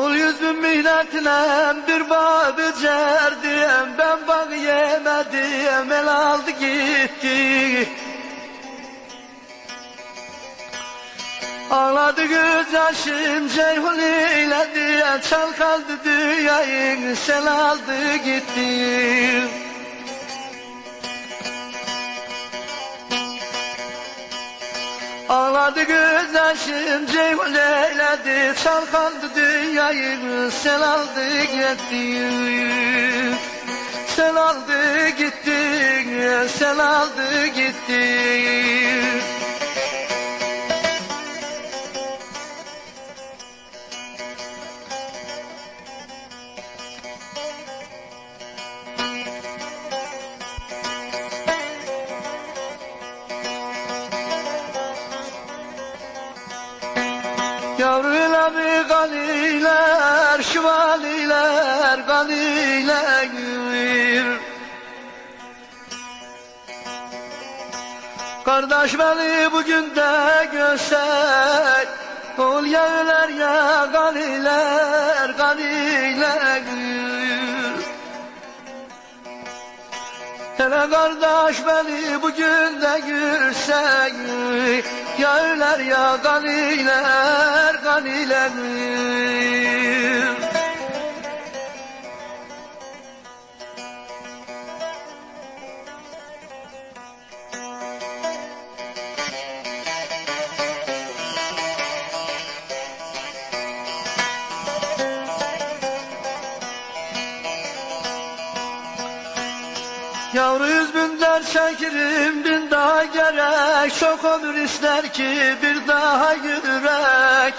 Ol 100.000 minnetle bir bağ becerdim, ben bağ yemedim, el aldı gitti. Ağladı göz yaşım Ceyhun eyledi, çalkaldı dünyayı, sel aldı gitti. Ağladı göz yaşım Ceyhun eyledi, çalkandı dünyayı, sel aldı gitti. Sel aldı gitti, sel aldı gitti. Yavrular bir ganiler, şivaliler ganiler. Kardeş beni bugün de görsek, ol yavrular ya ganiler, ganiler. Hele kardeş beni bugün de görsek, yavrular ya ganiler, ganiler. Yavru 100.000 dert çekirim, bin daha gerek. Çok ömür ister ki bir daha yürek.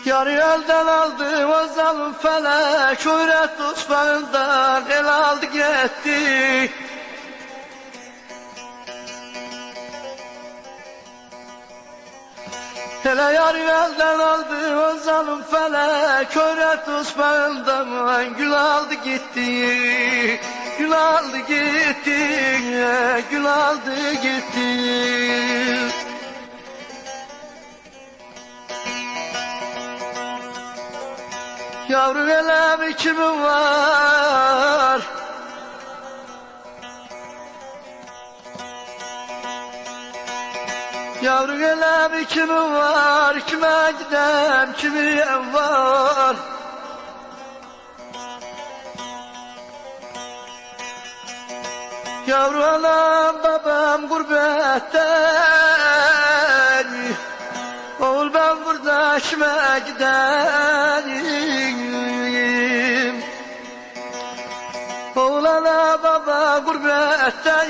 Yarı elden aldı o zalim felek, öğret tutmağından el aldı gitti. Hele yarı elden aldı o zalim felek, öğret tutmağından gül aldı gitti. Gül aldı gitti, gül aldı gitti. Yavru elem kimin var? Yavru elem kimin var? Kime gidem, kimin var? Yavru anam babam gurbetten, oğul ben burada kime gideyim? Oğul ana baba gurbetten,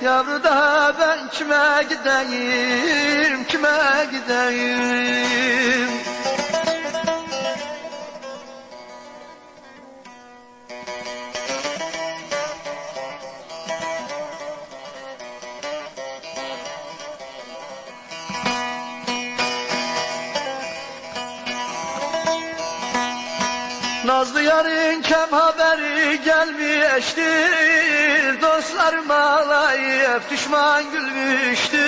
yavru da ben kime gideyim, kime gideyim? Nazlı yarın kem haberi gelmiştir, dostlarım ağlayıp düşman gülmüştür.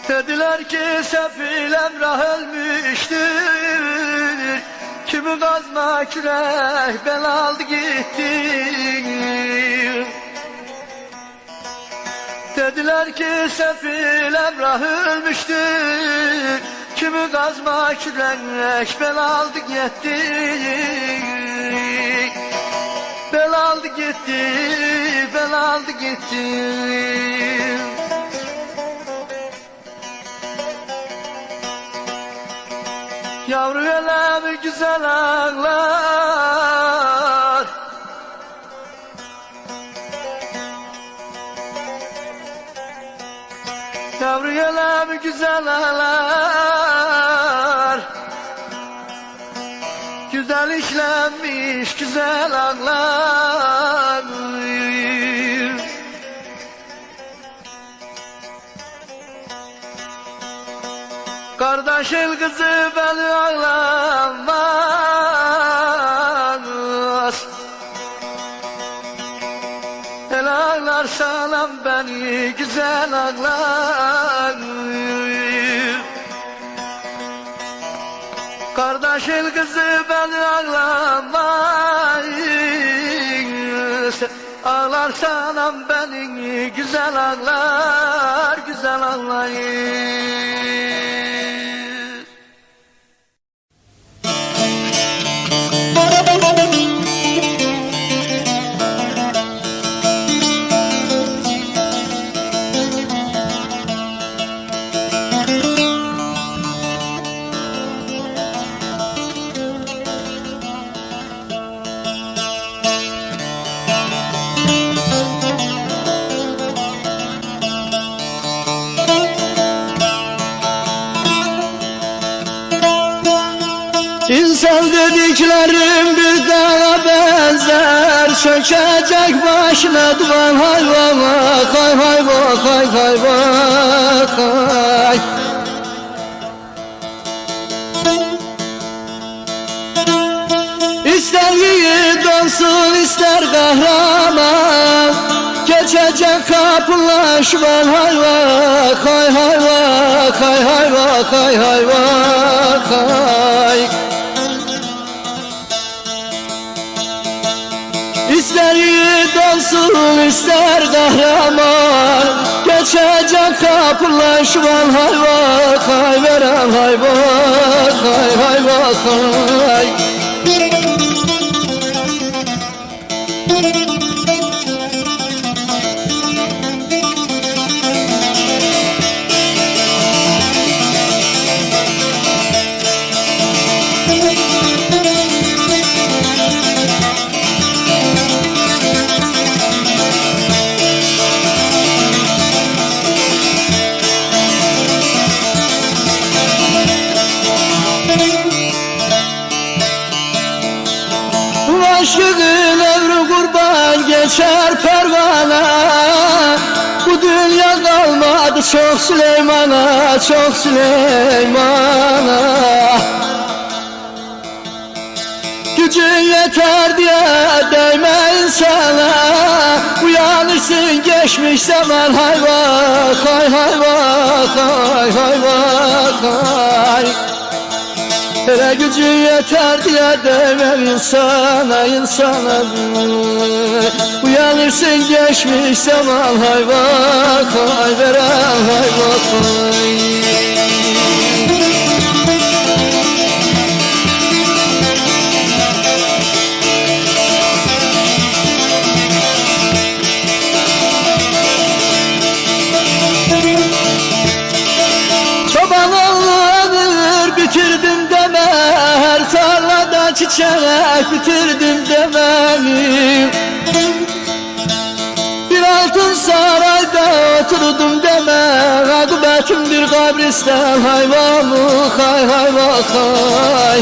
Dediler ki sefil Emrah ölmüştür, kimi kazma kürek bel aldı gitti. Dediler ki sefil Emrah ölmüştür, kimi kazma kürek bel aldı gitti. Bel aldı gitti, bel aldı gitti. Yavru elemi güzel ağlar, yavru elemi güzel ağlar, güzel işlenmiş güzel ağlar. Kardeşin kızı beni ağlamaz, el ağlar Ağlarsan an beni güzel ağlar. Kardeşin kızı beni ağlamay. Ağlarsan an beni güzel ağlar, güzel ağlar. İnsan dediklerim bir dağa benzer, çökecek başına duman hayvana. Hay hay vah hay hay vah hay. İster yiğit olsun ister kahraman, geçecek kapılar şuman hayvah. Hay hay vah hay hay vah hay hay vah hay. İster yiğit olsun ister kahraman, geçecek kapılar şuman hayvah. Hay veren hayvah hay hay vah hay. Aşığın ömrü kurban geçer pervana. Bu dünya kalmadı çok Süleyman'a, çok Süleyman'a. Gücün yeter diye değme insana, uyanırsın geçmiş zaman hayvah. Hay hay vah hay hay vah hay. Hele gücü yeter diye demem insana, insana. Uyanırsın geçmiş zaman hayvah hay veren hayvah hay. Çoban oğlanır bitirdim deme, her tarlada çiçek bitirdim demem. Bir altın sarayda oturdum deme, akıbetim bir kabristan hayvanı. Hay hay vah hay.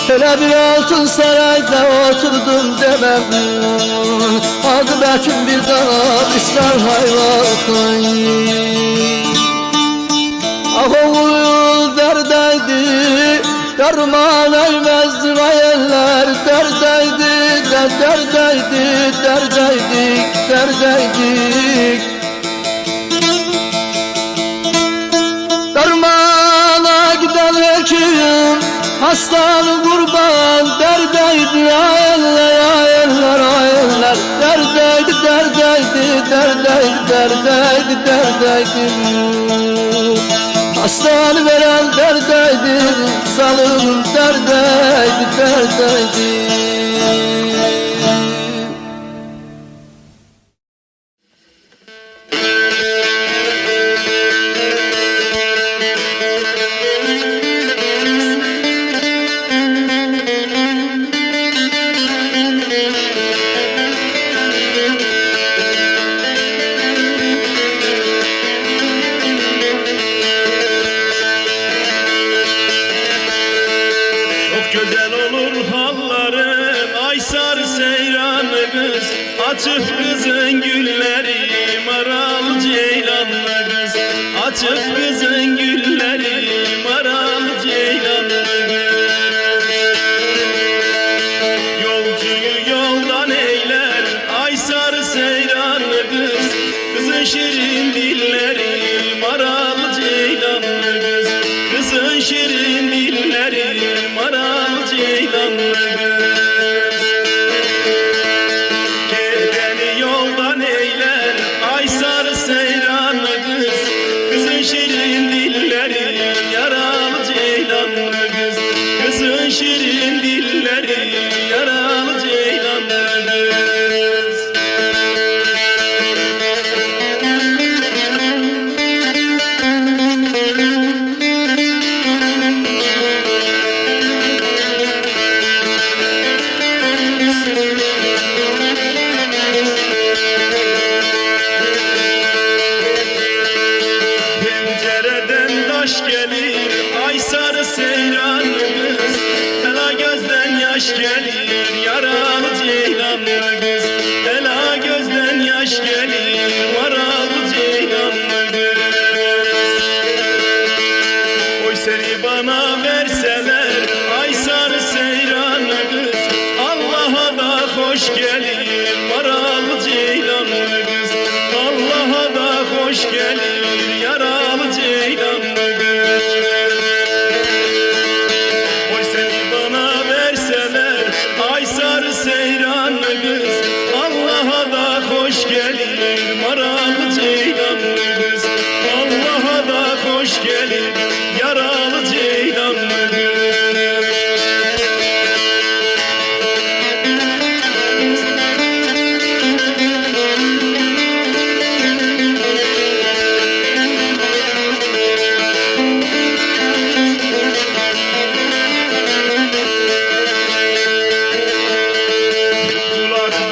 Hele bir altın sarayda oturdum demem, akıbetim bir kabristan hayvan hay. Ah oğul derdeydi, derman eymezdi hayaller. Derdeydi, derdeydi, derdeydik, derdeydik. Dermana giden hekim, hastanın kurban. Derdeydi hayaller, hayaller, hayaller. Derdeydi, derdeydi, derdeydi, derdeydi, derdeydi. Hastanı veren derdeydi, zalim derdeydi, derdeydi. Güzel olur halların, Aysar seyranımız, açık kızın gülleri, maral ceylanlı kız. Açık kızın gülleri, maral ceylanlı kız. Yolcuyu yoldan eyler, Aysar seyran hoş gelir yaralı ceylanlı kız. Oy seni bana verseler ay sarı seyranlı kız, Allah'a da hoş gelir maralı ceylanlı kız, Allah'a da hoş gelir yaralı ceylanlı kız.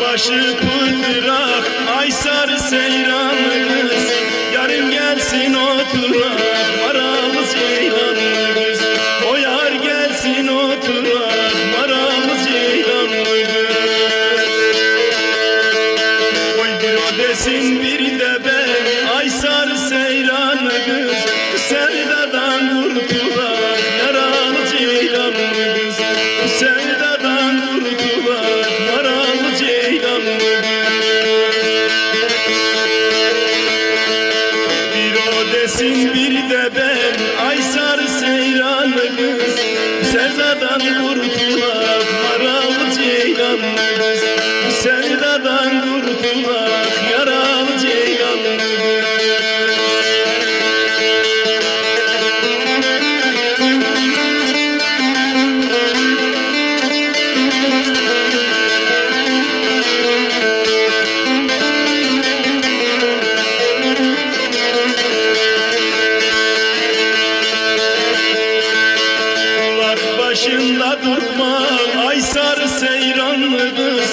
Başı pıtırak ay sarı seyranlı kız, yarın gelsin oturak maralı ceylanlı kız, o yar gelsin oturak maralı ceylanlı kız. Oy bir o desin bir de ben ay sarı seyranlı kız, bu sevdadan kurtulak yaralı ceylanlı kız, bu sevdadan kurtulak maralı ceylanlı kız. Bir o desin bir de ben ay sarı seyranlı kız, bu sevdadan kurtulak maralı ceylanlı kız, bu sevdadan kurtulak yaralı ceylanlı kız. Başında durma ay sarı seyranlı kız,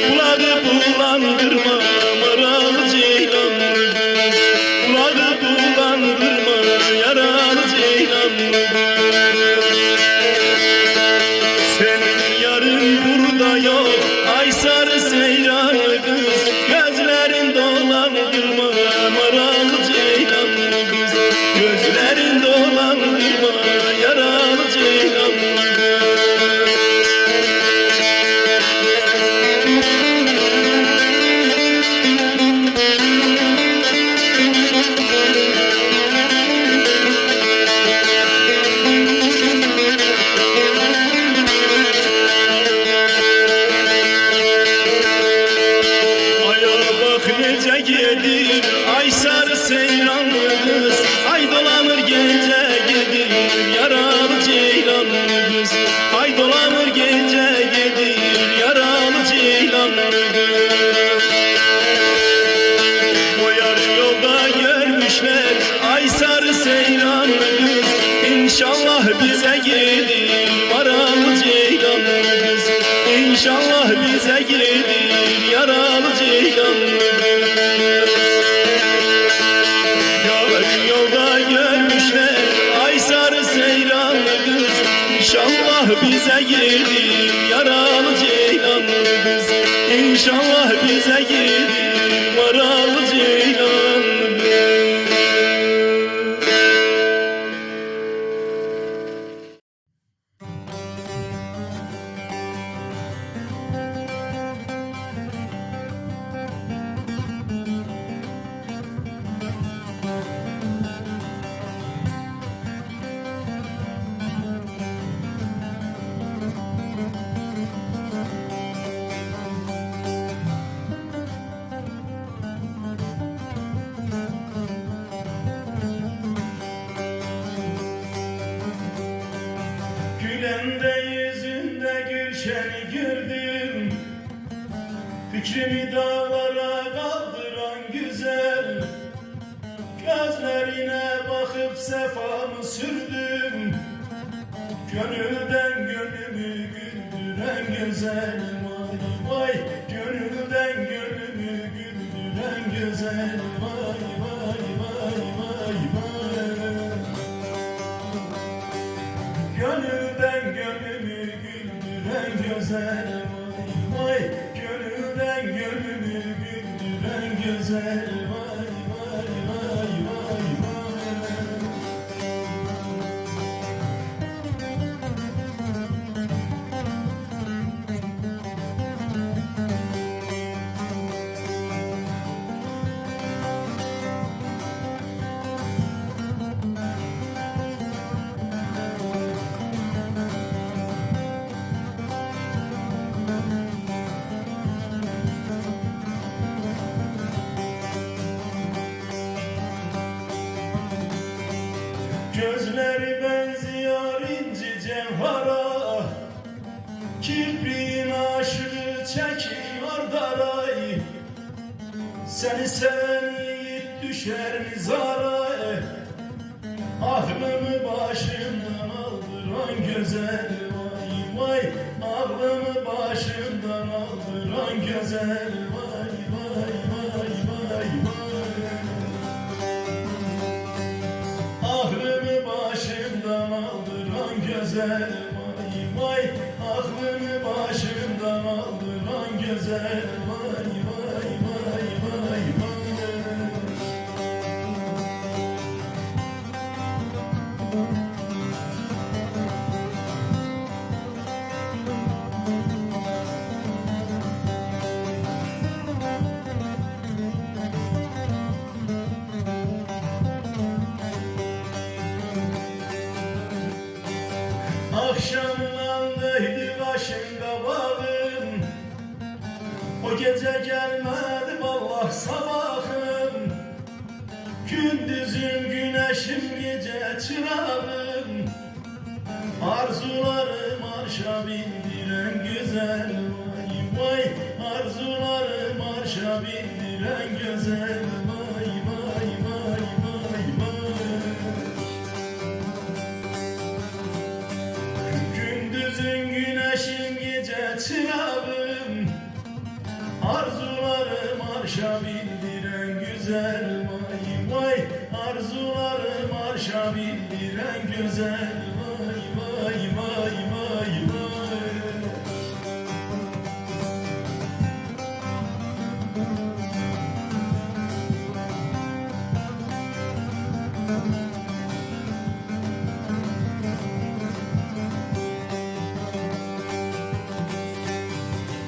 kulağı bulandırma maralı ceylanlı kız, kulağı bulandırma yaralı ceylanlı kız. Senin yarın burada yok ay sarı seyranlı kız, gözlerin dolandırma maralı ceylanlı kız, gözlerin dolandırma yaralı ceylanlı kız. Gece gelir ay sarı seyranlı kız, ay dolanır gece gelir yaralı ceylanlı kız, ay dolanır gece gelir yaralı ceylanlı kız. O yar yolda görmüşler ay sarı seyranlı kız, İnşallah bize gelir maralı ceylanlı kız, İnşallah bize gelir yaralı ceylanlı kız. Yolda görmüşler ay sarı seyranlı kız, İnşallah bize gelir yaralı ceylanlı kız, İnşallah bize gelir maralı ceylanlı kız. Gülende yüzünde gülşeni gördüm, fikrimi dağlara kaldıran güzel, gözlerine bakıp sefamı sürdüm, gönülden gönlümü güldüren güzel, vay vay, gönülden gönlümü güldüren güzel, vay vay vay vay vay. Gönülden gönlümü güldüren güzel, vay vay, gönülden gönlümü güldüren güzel, vay vay vay vay vay. Gözleri benziyor inci cevhara, kirpiğin aşırı çekiyor daray. Seni seven yiğit düşer mizara, aklımı başımdan aldıran güzel vay vay. Aklımı başımdan aldıran güzel vay vay vay vay vay. Aklımı başımdan aldıran güzel vay vay. Aklımı başımdan aldıran güzel vay vay vay vay vay. Akşamdan değdi başında bağım, o gece gelmedi vallah sabahım. Gündüzüm güneşim gece çırağım, arzularım arşa bindiren güzel vay vay. Arzularım arşa bindiren güzel vay vay vay vay vay. Gündüzün güneşim gece çırağım, arzularım arşa bindiren güzel vay vay. Arzularım arşa bindiren güzel vay vay vay vay vay.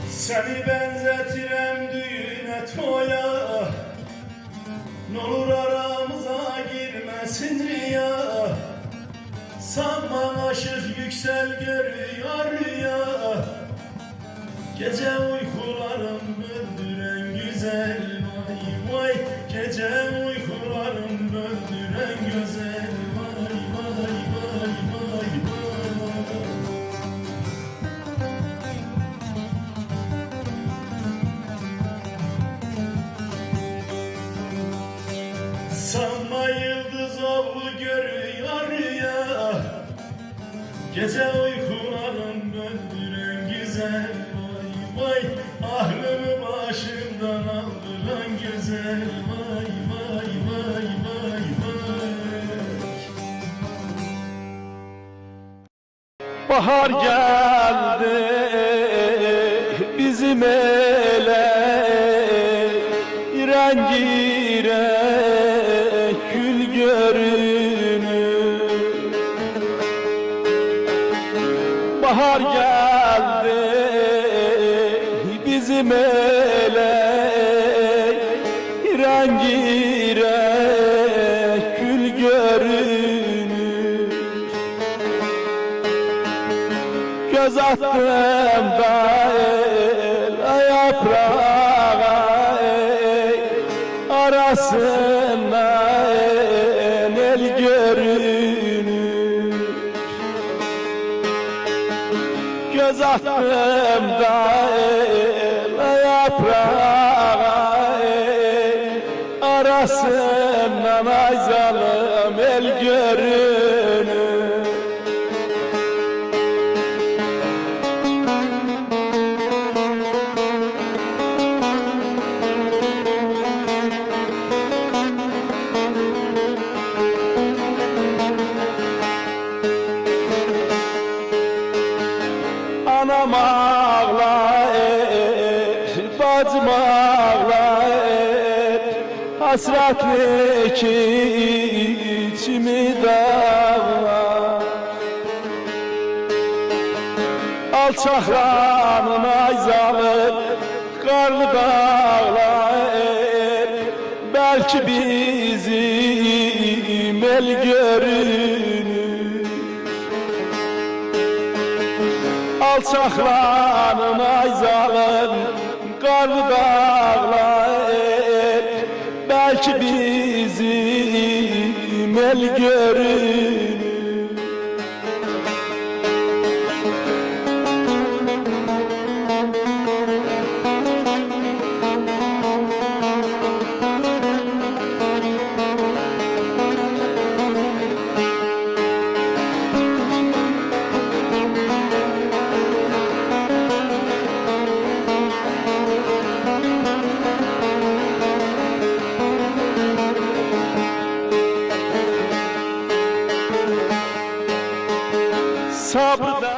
Seni benzetirem düğüne toya, n'olur aramıza girmesin riya. Sanma aşık yüksel görüyor rüya, gece uykularım öldüren güzel vay vay. Gece uykularım öldüren güzel vay vay vay vay vay. Sanma yıldız oğlu görüyor rüya, gece uykularım öldüren güzel vay vay. Aklımı başımdan aldıran güzel vay vay vay vay vay. Bahar geldi bizim ele, rengirenk gül görünür. Bahar geldi bizim ele, rengirenk gül görünür. Göz attım da yaprağa, arasından el görünür. Göz attım da yaprağa, arasından ay zalım el görünür. Anam ağlar, bacım ağlar, hasretli ki içimi dağlar. Alçaklarının ayzalı karlı dağlar, belki bizim el görünür. Alçaklarının ayzalı karlı dağlar, belki bizim el görünür. Sabrdan